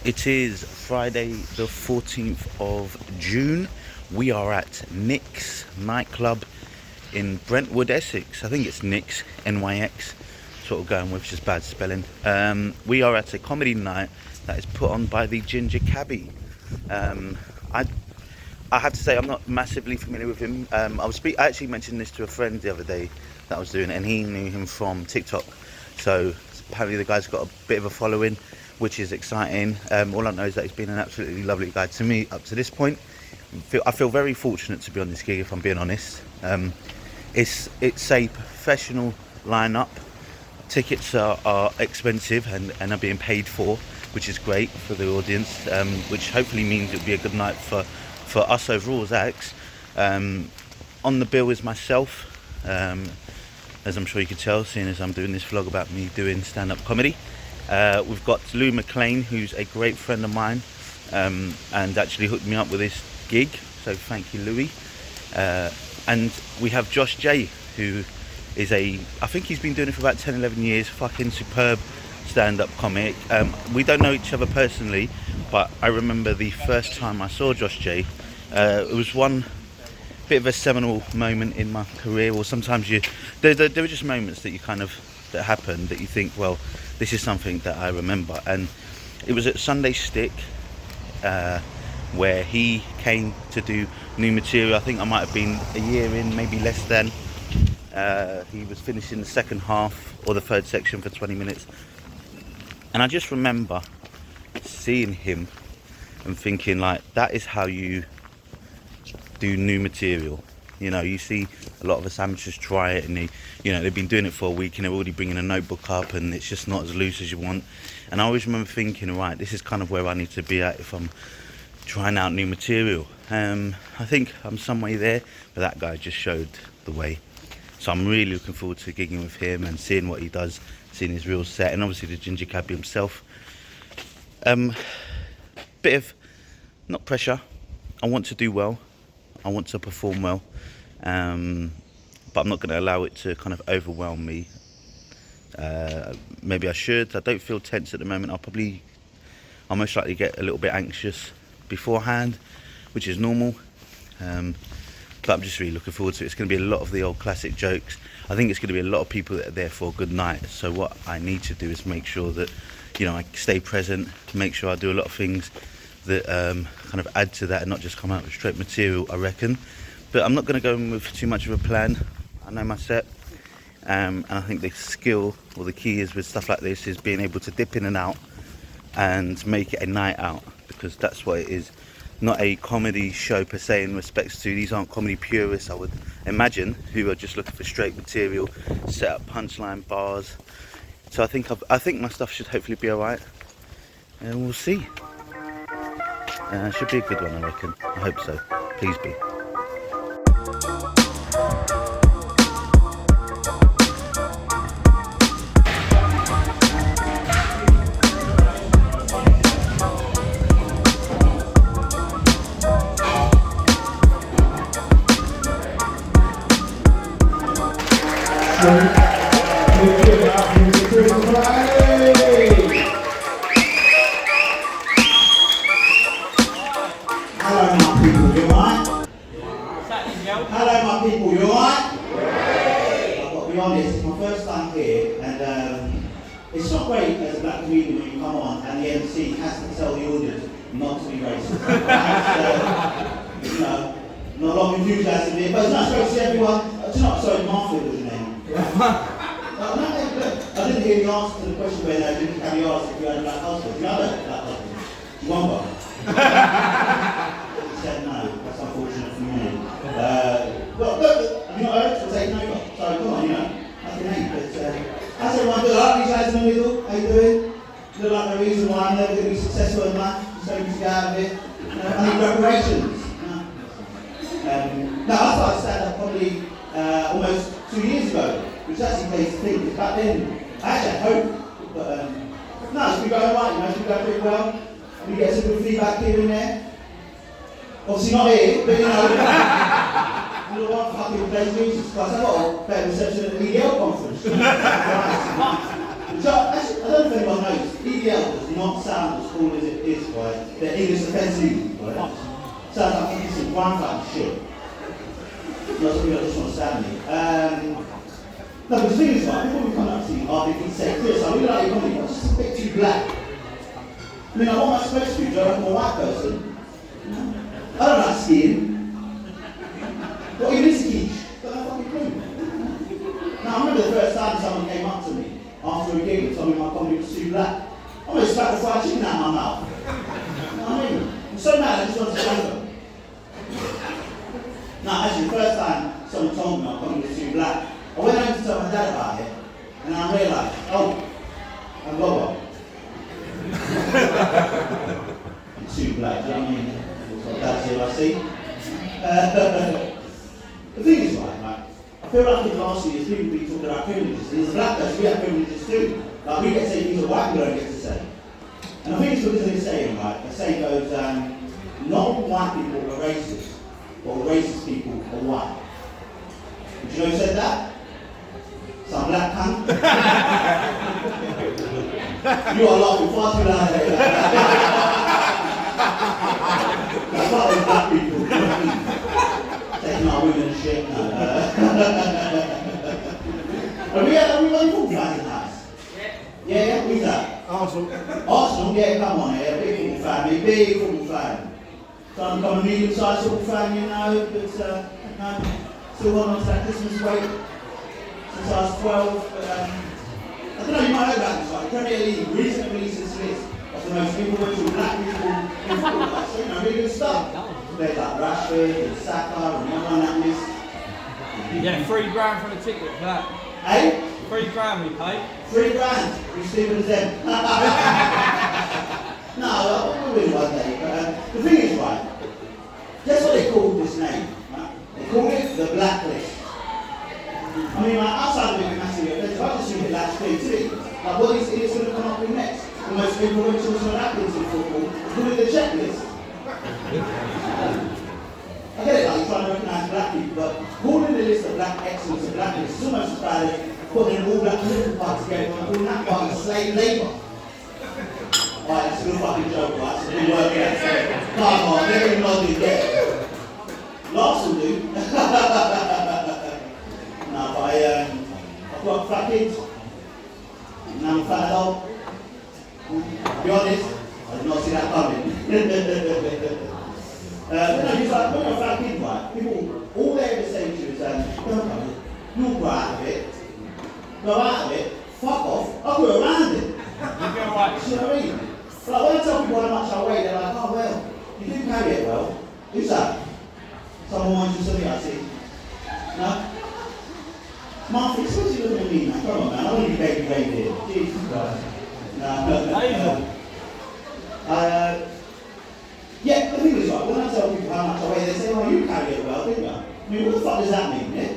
It is Friday the 14th of June. We are at Nick's nightclub in Brentwood, Essex. I think it's Nick's, NYX, sort of going with just bad spelling. We are at a comedy night that is put on by the Ginger Cabbie. I have to say I'm not massively familiar with him. I actually mentioned this to a friend the other day that I was doing, and he knew him from TikTok. So apparently the guy's got a bit of a following, which is exciting. All I know is that he's been an absolutely lovely guy to me up to this point. I feel very fortunate to be on this gig, if I'm being honest. It's a professional lineup. Tickets are expensive and are being paid for, which is great for the audience, which hopefully means it'll be a good night for us overall as acts. On the bill is myself, as I'm sure you can tell, seeing as I'm doing this vlog about me doing stand-up comedy. We've got Lou McLean, who's a great friend of mine, and actually hooked me up with this gig, so thank you, Louis. And we have Josh J, who is I think he's been doing it for about 10, 11 years, fucking superb stand-up comic. We don't know each other personally, but I remember the first time I saw Josh J, it was one bit of a seminal moment in my career, or sometimes there are just moments that that happen that you think, well, this is something that I remember. And it was at Sunday Stick, where he came to do new material. I think I might have been a year in, maybe less than. He was finishing the second half or the third section for 20 minutes. And I just remember seeing him and thinking, like, that is how you do new material. You know, you see a lot of us amateurs try it, and they've been doing it for a week and they're already bringing a notebook up, and it's just not as loose as you want. And I always remember thinking, right, this is kind of where I need to be at if I'm trying out new material. I think I'm some way there, but that guy just showed the way. So I'm really looking forward to gigging with him and seeing what he does, seeing his real set, and obviously the Ginger Cabbie himself. Bit of, not pressure, I want to do well, I want to perform well, but I'm not going to allow it to kind of overwhelm me. Maybe I should. I don't feel tense at the moment. I'll most likely get a little bit anxious beforehand, which is normal, but I'm just really looking forward to it. It's going to be a lot of the old classic jokes. I think it's going to be a lot of people that are there for a good night, so what I need to do is make sure that I stay present, make sure I do a lot of things that kind of add to that and not just come out with straight material, I reckon. But I'm not going to go in with too much of a plan. I know my set, and I think the skill, or the key is with stuff like this, is being able to dip in and out and make it a night out, because that's what it is. Not a comedy show per se in respects to, these aren't comedy purists, I would imagine, who are just looking for straight material, set up punchline bars. So I think my stuff should hopefully be alright, and we'll see. Should be a good one, I reckon. I hope so. Please be. Hello my people, you alright? I've got to be honest, it's my first time here, and it's not great as a black comedian when you come on and the MC has to tell the audience not to be racist. Not a lot of enthusiasm here, but it's nice to see everyone. Sorry, Martha was your name. I didn't hear the answer to the question where they didn't have you asked if you had a black husband. You had a black husband? You want one? He said no, that's unfortunate for me. Look, have you not heard? We're taking over. Sorry, come on, that's the name. But how's everyone doing? These guys in the middle, how you doing? Look like the reason why I'm never going to be successful in life. Just hoping to get out of it. I need reparations. No, I started stand-up probably almost 2 years ago, which actually makes me think, because back then I actually had hope, but no, it's been going right, it's been going pretty well. We get some good feedback here and there. Obviously not here, but you know what, fucking plays music, because I got a better reception at the EDL conference. So, don't know if anyone knows, EDL does not sound as cool as it is, right? The English Defence League, right? Sounds like it's some grand fucking shit. Not something I just want to stand me. No, but the thing is, right, people will come up to you after you say, Chris, I really like your comedy, but just a bit too black. I mean, what am I supposed to do? Do I like a white person? I don't like skiing. What are you into quiche? Got no fucking clue. Now, I remember the first time someone came up to me after a gig and told me my comedy was too black. I almost spat the fried chicken out of my mouth. You know what I mean? I'm so mad, I just want to spank them. Now, actually, the first time someone told me my comedy was too black, I went home to tell my dad about it, and I realised, oh, I'm Bobo. I'm too black, do you know what I mean? That's what I see. The thing is, right, I feel like in the last few years, people be talking about privileges, and as a black person, we have privileges too. Like, we get to say things that white people don't get to say. And I think it's because of this saying, right? The saying goes, not all white people are racist, but all racist people are white. Did you know who said that? Some black cunt. You are laughing far too loud here. That's not those black people. Taking our women and shit. No. Have we got any football fans in the house? Yeah, who's that? Arsenal. Arsenal, yeah, come on here. Big football fan, big football fan. Trying to become a medium-sized football fan, you know, but no, still holding on to that Christmas weight since I was 12. But I don't know, you might know about this, right? The Premier League recently released this list of the most influential black people in football. Like, so, you know, really good stuff. Players like Rashford and Saka and everyone on that list. Yeah, £3 for the ticket for that. Hey? £3 we paid. £3. You stupid as them. No, we'll win one day. But the thing is, right, guess what they called this name? Right? They called it the blacklist. I mean, like, outside of being massive offensive, I just think it lacks creativity. Like, what is it's going to come up with next? The most influential sort of athletes in football, call it the checklist. I get it, like, you're trying to recognise black people, but calling the list of black excellence a blacklist is almost as bad as putting an all black political party together and calling that part of slave labour. Alright, that's a good fucking joke, right? It's a good work, yeah. Come on, they're even nodding, yeah. Laughs will do. No, but I've got fat kids. And I'm a fat adult. To be honest, I did not see that coming. But no, it's like, when you're a fat kid, right, people, all they ever say to you is, don't come in, you'll go out of it. Go out of it, fuck off, I'll go around it. You know what I mean? But like, when I tell people how much I weigh, they're like, oh well, you do carry it well. Who's that? Someone wants you something I see. No? Martha, it's supposed to look at me, man. Come on, man. I don't want you baby here. Jesus Christ. No. Yeah, the thing is, right, when I tell people how much I weigh, they say, oh, you carry it well, didn't you? I mean, what the fuck does that mean, yeah?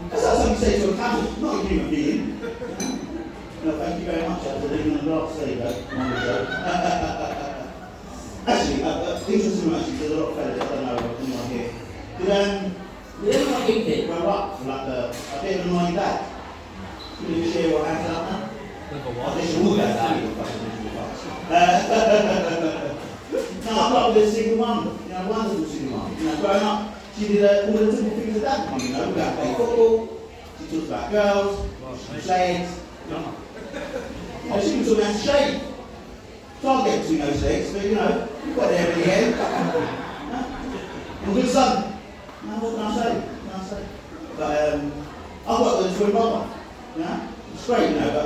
That's like something you say to a camel, not a human being. No, thank you very much. I was living on the blocks. There you go. Actually, interesting actually, there's a lot of fellas, I don't know anyone here. Did anyone in here grow up from like a bit of an annoying dad? Can you share what happened out now? I think you're all that. No, I grew up with a single mum, you know, wonderful single mum. You know, growing up, she did all the typical things that dad did, you know, we got to play football, she talked about girls, she played. You know, she can talk about shade. So I'll get between those legs, but you know, you've got there in the end. I'm a good son. No, what can I say? But I've got the twin brother, you know? It's great, you know, but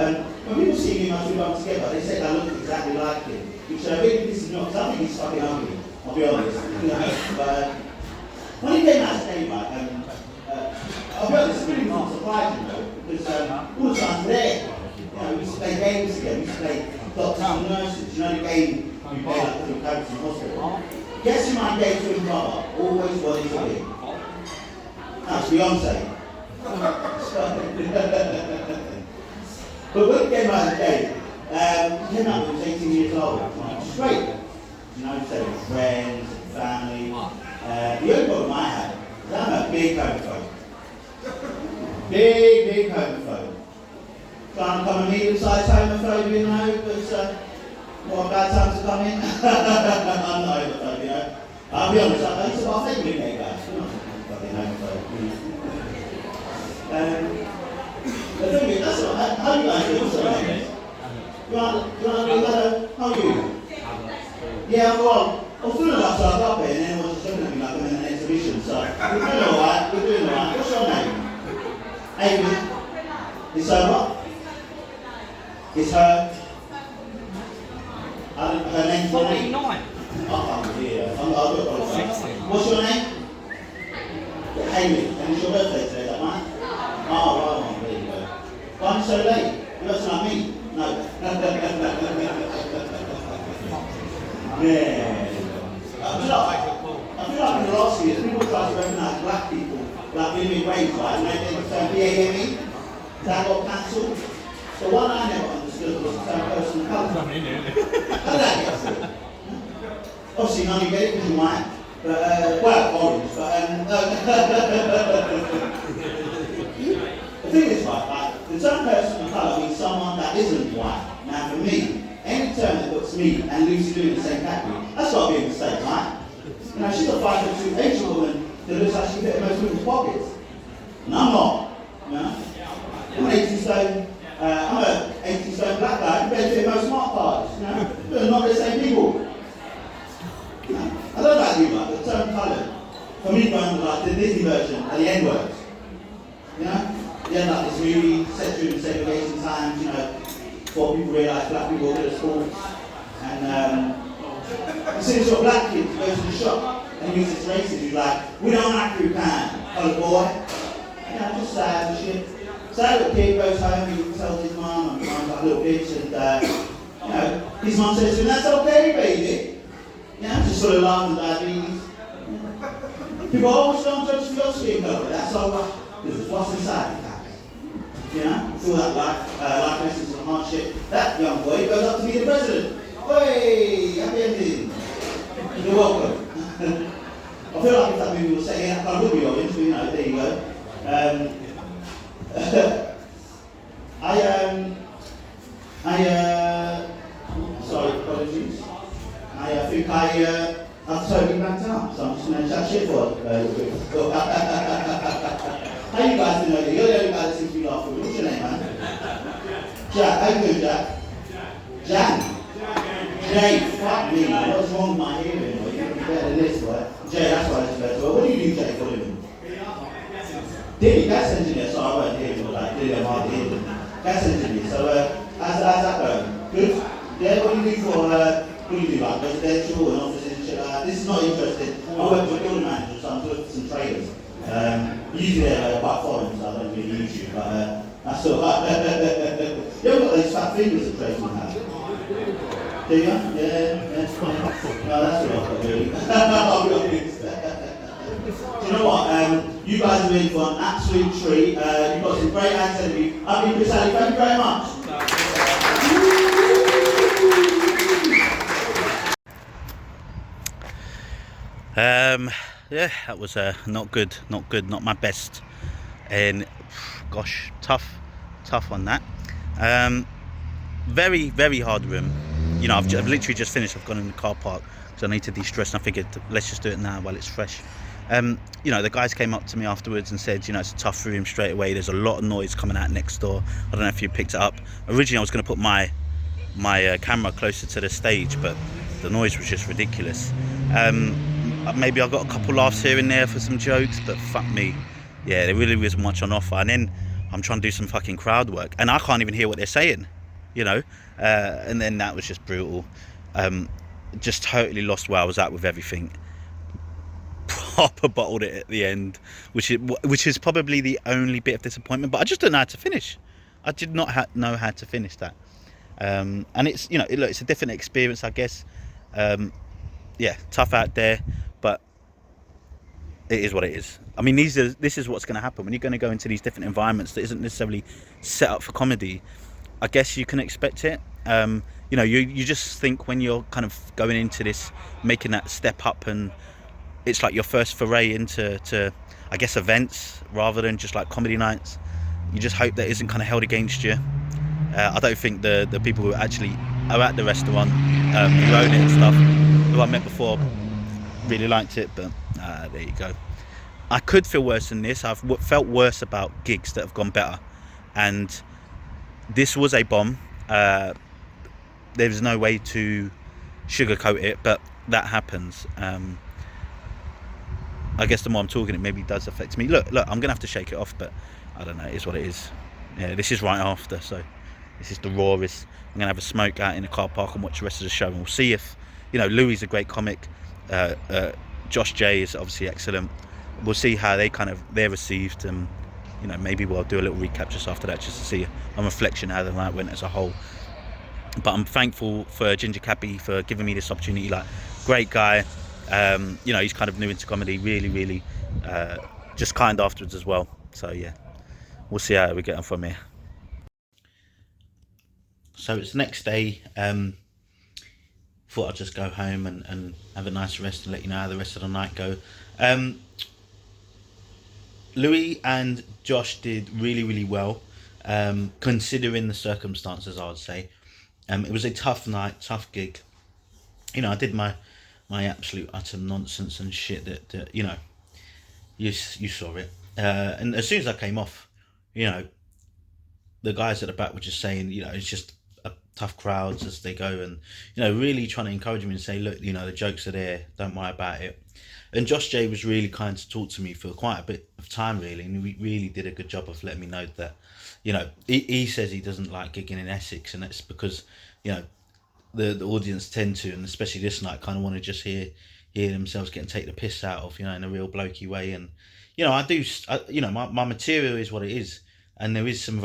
when people see me and my twin brother together, they say I look exactly like him. Which really pisses me off, because I think he's fucking ugly, I'll be honest. You know? But when he came out today, right, I'll be honest, it's really not surprising, you know, because all the time there, you know, we used to play games together, we used to play doctors and nurses, you know the game we play like different characters in hospital. Guess who my gay twin brother always wanted to be? That's Beyonce. But when he came out today, he came out when he was 18 years old, straight, you know, so with friends, family. The only problem I had is I'm a big homophobe. Big homophobe. trying to come a medium-sized homophobe, you know, because what a bad time to come in. I'm not homophobe, you know. I'll be honest, I used to buy fake gay guys. I'm not fucking homophobe. The thing is, that's what, how do you guys do? What's your name? You want to how are you? Yeah, well, I was feeling like I was up here and then everyone was just looking at me like I'm in an exhibition, so we're doing alright, we're doing alright. What's your name? Amy. It's her what? It's her. Her name's 49. Oh, yeah. I'll do apologise. What's your name? Amy. And it's your birthday today, is that right? Oh, right, there you go. Why are you so late? You look like me. No. Yeah. I feel like in the last years, people try to recognise black people like living ways, right? And they turn BAME. That got cancelled. So one I never understood was the same person of colour. How did that get through? Obviously none of you get it because you're white. But, well, orange, but the thing is, right, like, the term person of colour means someone that isn't white. Now for me, any term that puts me and Lucy Lou in the same category, that's got to be a mistake, right? You know, she's a 5'2" Asian woman that looks like she can fit in most women's pockets. And I'm not, you know? I'm an 18 stone, I'm an 18 stone black guy who can fit in most smart cars, you know? They're not the same people. You know? I don't know about you, like, the term colour, for me, going like the Disney version and the N-words. You know? Yeah, like this movie set during segregation times, you know, before people realise black people go to school. And you see this sort of black kid who goes to the shop and he meets this racist who's like, we don't like you, can, coloured boy. You know, just sad and shit. Sad little kid goes home, he tells his mum, and mum's like a little bitch, and you know, his mum says to him, that's okay, baby. You know, just sort of laughing at diabetes. People always don't judge for your skin colour, that's alright. This is what's inside the cat. You know, through that life lessons and hardship, that young boy goes up to be the president. Hey, happy ending. You're welcome. I feel like if that movie was set in, I would be orange, but you know, there you go. Sorry, apologies. I think I've totally blanked out, so I'm just going to chat shit for a little bit. How you guys doing over here? You're the only guy that seems to be laughing. What's your name, man? Jack. How you doing, Jack? Jack? Jay, fuck me. What's wrong with my hearing? You're better than this, right? Jay, that's why it's better. What do you do, Jay, for a living? Diddy, gas engineer. Sorry, I won't hear you, like, Diddy, I'm hard to hear. Gas engineer. So, how's that going? Good? Yeah, what do you do for, what do you do, like, residential and offices and shit like that? This is not interesting. I work for a building manager, so I'm looking for some traders. Usually they're quite foreign, so I don't really use you, but that's all right. You haven't got those fat fingers that tradesmen have. Do you? Yeah. No, that's all right, really. I'll be honest. Do you know what? You guys are in for an absolute treat. You've got some great acts ahead of you. I've been Chris Ali. Thank you very much. Yeah, that was not good, not my best, and gosh, tough on that. Very, very hard room. You know, I've literally just finished. I've gone in the car park because I need to de-stress, and I figured let's just do it now while it's fresh. You know, the guys came up to me afterwards and said, you know, it's a tough room straight away. There's a lot of noise coming out next door. I don't know if you picked it up. Originally, I was going to put my camera closer to the stage, but the noise was just ridiculous. Maybe I got a couple laughs here and there for some jokes, but fuck me, yeah, there really wasn't much on offer. And then I'm trying to do some fucking crowd work, and I can't even hear what they're saying, you know. And then that was just brutal. Just totally lost where I was at with everything. Proper bottled it at the end, which is probably the only bit of disappointment. But I just don't know how to finish. I did not know how to finish that. And it's, you know, look, it's a different experience, I guess. Yeah, tough out there, but it is what it is. I mean, this is what's going to happen when you're going to go into these different environments that isn't necessarily set up for comedy. I guess you can expect it. You know, you just think when you're kind of going into this, making that step up, and it's like your first foray into I guess events rather than just like comedy nights. You just hope that isn't kind of held against you. I don't think the people who actually are at the restaurant, who own it and stuff, who I met before, really liked it. But there you go. I could feel worse than this. I've felt worse about gigs that have gone better, and this was a bomb. There's no way to sugarcoat it, but that happens. I guess the more I'm talking, it maybe does affect me. Look, I'm gonna have to shake it off, but I don't know. It is what it is. Yeah, this is right after, so this is the rawest. I'm gonna have a smoke out in the car park and watch the rest of the show, and we'll see if, Louis is a great comic. Josh J is obviously excellent. We'll see how they're received, and maybe we'll do a little recap just after that, just to see a reflection how the night went as a whole. But I'm thankful for Ginger Cabbie for giving me this opportunity. Like, great guy. He's kind of new into comedy, really, just kind afterwards as well. So yeah, we'll see how we get on from here. So it's the next day. Thought I'd just go home and have a nice rest and let you know how the rest of the night go. Louis and Josh did really well, considering the circumstances, I would say. It was a tough night, tough gig. I did my absolute utter nonsense and shit that you saw it. And as soon as I came off, the guys at the back were just saying, it's just a tough crowds as they go, and really trying to encourage me and say, look, the jokes are there, don't worry about it. And Josh J was really kind to talk to me for quite a bit of time, really, and he really did a good job of letting me know that, he says he doesn't like gigging in Essex, and that's because, the audience tend to, and especially this night, kind of want to just hear themselves getting taken the piss out of, in a real blokey way. And my material is what it is, and there is some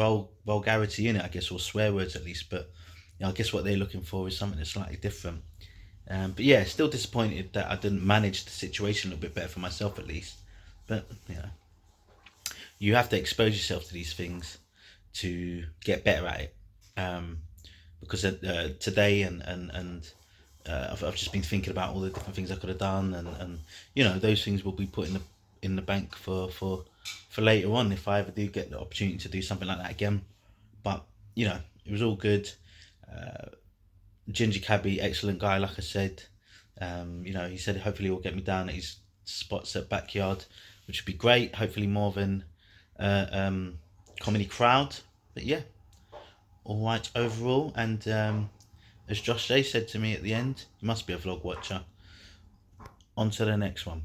vulgarity in it, I guess, or swear words at least. But I guess what they're looking for is something that's slightly different. But yeah, still disappointed that I didn't manage the situation a little bit better for myself, at least. But you have to expose yourself to these things to get better at it. Because today I've just been thinking about all the different things I could have done, and those things will be put in the bank for later on if I ever do get the opportunity to do something like that again. But it was all good. Ginger Cabbie, excellent guy, like I said. He said hopefully he'll get me down at his spots at Backyard, which would be great. Hopefully more than comedy crowd. But yeah, all right overall. And as Josh J said to me at the end, you must be a vlog watcher. On to the next one.